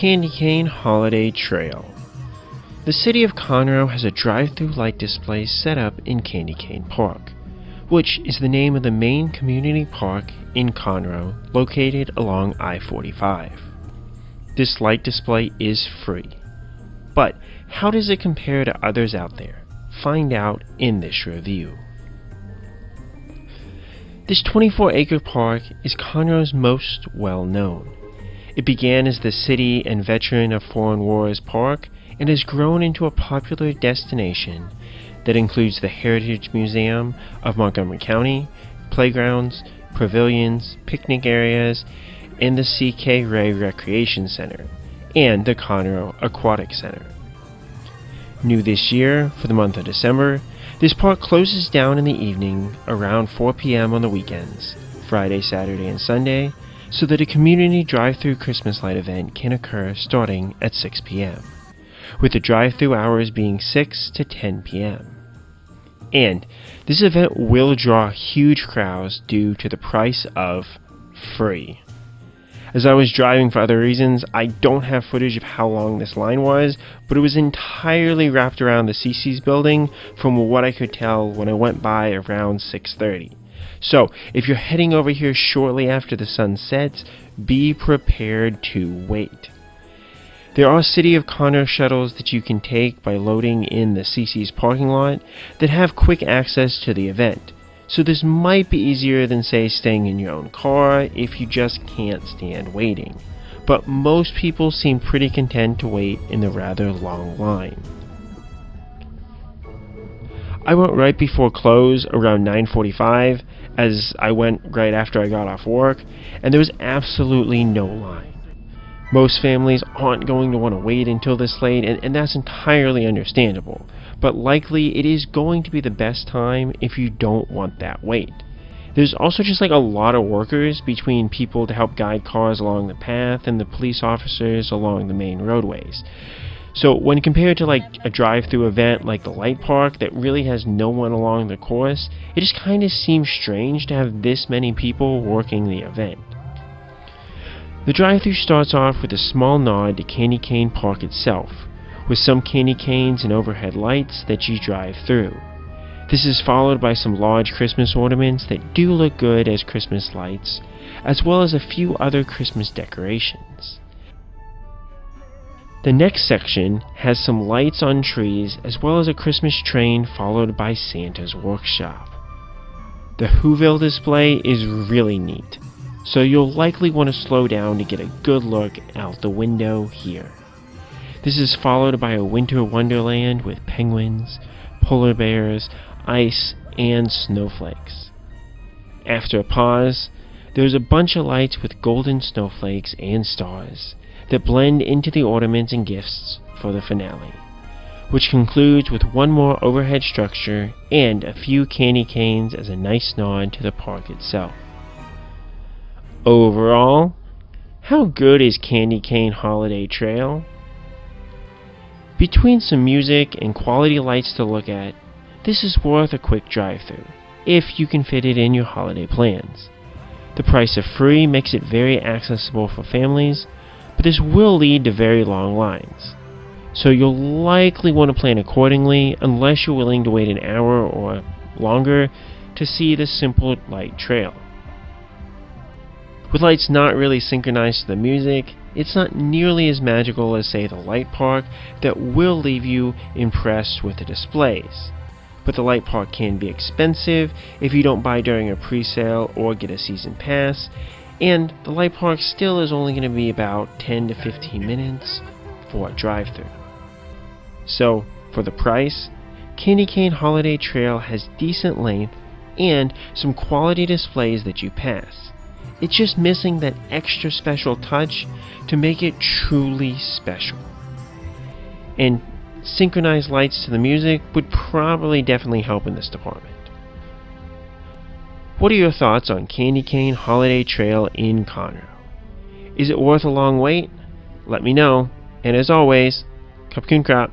Candy Cane Holiday Trail. The city of Conroe has a drive-through light display set up in Candy Cane Park, which is the name of the main community park in Conroe located along I-45. This light display is free. But how does it compare to others out there? Find out in this review. This 24-acre park is Conroe's most well-known. It began as the City and Veteran of Foreign Wars Park and has grown into a popular destination that includes the Heritage Museum of Montgomery County, playgrounds, pavilions, picnic areas, and the C.K. Ray Recreation Center, and the Conroe Aquatic Center. New this year, for the month of December, this park closes down in the evening around 4 p.m. on the weekends, Friday, Saturday, and Sunday, so that a community drive-through Christmas light event can occur starting at 6 p.m., with the drive-through hours being 6 to 10 p.m. And this event will draw huge crowds due to the price of free. As I was driving for other reasons, I don't have footage of how long this line was, but it was entirely wrapped around the CC's building from what I could tell when I went by around 6:30. So, if you're heading over here shortly after the sun sets, be prepared to wait. There are City of Conroe shuttles that you can take by loading in the CC's parking lot that have quick access to the event. So this might be easier than, say, staying in your own car if you just can't stand waiting. But most people seem pretty content to wait in the rather long line. I went right before close around 9:45, as I went right after I got off work, and there was absolutely no line. Most families aren't going to want to wait until this late, and that's entirely understandable, but likely it is going to be the best time if you don't want that wait. There's also just a lot of workers between people to help guide cars along the path and the police officers along the main roadways. So when compared to a drive-through event like the light park that really has no one along the course, it just kind of seems strange to have this many people working the event. The drive-through starts off with a small nod to Candy Cane Park itself, with some candy canes and overhead lights that you drive through. This is followed by some large Christmas ornaments that do look good as Christmas lights, as well as a few other Christmas decorations. The next section has some lights on trees as well as a Christmas train followed by Santa's workshop. The Whoville display is really neat, so you'll likely want to slow down to get a good look out the window here. This is followed by a winter wonderland with penguins, polar bears, ice, and snowflakes. After a pause, there's a bunch of lights with golden snowflakes and stars that blend into the ornaments and gifts for the finale, which concludes with one more overhead structure and a few candy canes as a nice nod to the park itself. Overall, how good is Candy Cane Holiday Trail? Between some music and quality lights to look at, this is worth a quick drive-through, if you can fit it in your holiday plans. The price of free makes it very accessible for families, but this will lead to very long lines. So you'll likely want to plan accordingly unless you're willing to wait an hour or longer to see the simple light trail. With lights not really synchronized to the music, it's not nearly as magical as, say, the light park that will leave you impressed with the displays. But the light park can be expensive if you don't buy during a pre-sale or get a season pass, and the light park still is only going to be about 10 to 15 minutes for a drive-through. So, for the price, Candy Cane Holiday Trail has decent length and some quality displays that you pass. It's just missing that extra special touch to make it truly special. And synchronized lights to the music would probably definitely help in this department. What are your thoughts on Candy Cane Holiday Trail in Conroe? Is it worth a long wait? Let me know. And as always, Kapkun Krap.